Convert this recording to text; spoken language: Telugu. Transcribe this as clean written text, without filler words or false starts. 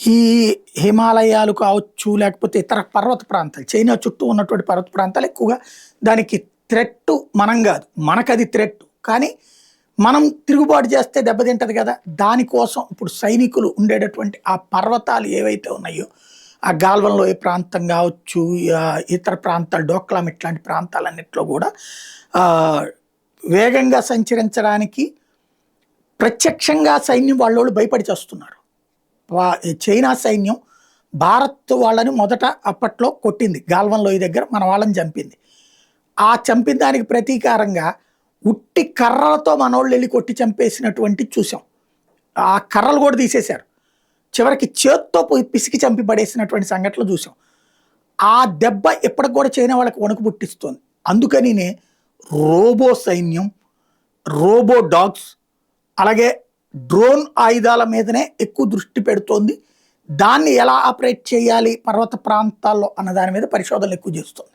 ఈ హిమాలయాలు కావచ్చు, లేకపోతే ఇతర పర్వత ప్రాంతాలు, చైనా చుట్టూ ఉన్నటువంటి పర్వత ప్రాంతాలు ఎక్కువగా దానికి థ్రెట్ మనం కాదు. మనకది థ్రెట్. కానీ మనం తిరుగుబాటు చేస్తే దెబ్బతింటది కదా! దానికోసం ఇప్పుడు సైనికులు ఉండేటటువంటి ఆ పర్వతాలు ఏవైతే ఉన్నాయో, ఆ గాల్వన్ లోయ ప్రాంతం కావచ్చు, ఇతర ప్రాంతాలు డోక్లాం ఇట్లాంటి ప్రాంతాలన్నిట్లో కూడా ఆహ్, వేగంగా సంచరించడానికి ప్రత్యక్షంగా సైన్యం వాళ్ళోళ్ళు భయపడి చస్తున్నారు. చైనా సైన్యం భారత్ వాళ్ళని మొదట అప్పట్లో కొట్టింది. గాల్వన్ లోయ దగ్గర మన వాళ్ళని చంపింది. ఆ చంపిన దానికి ప్రతీకారంగా ఉట్టి కర్రలతో మనోళ్ళు వెళ్ళి కొట్టి చంపేసినటువంటి చూసాం. ఆ కర్రలు కూడా తీసేశారు. చివరికి చేత్తో పిసికి చంపి పడేసినటువంటి సంఘటనలు చూసాం. ఆ దెబ్బ ఇప్పటికి కూడా చైనా వాళ్ళకి వణుకు పుట్టిస్తోంది. అందుకనినే రోబో సైన్యం, రోబో డాగ్స్, అలాగే డ్రోన్ ఆయుధాల మీదనే ఎక్కువ దృష్టి పెడుతోంది. దాన్ని ఎలా ఆపరేట్ చేయాలి పర్వత ప్రాంతాల్లో అన్న దాని మీద పరిశోధనలు ఎక్కువ చేస్తుంది.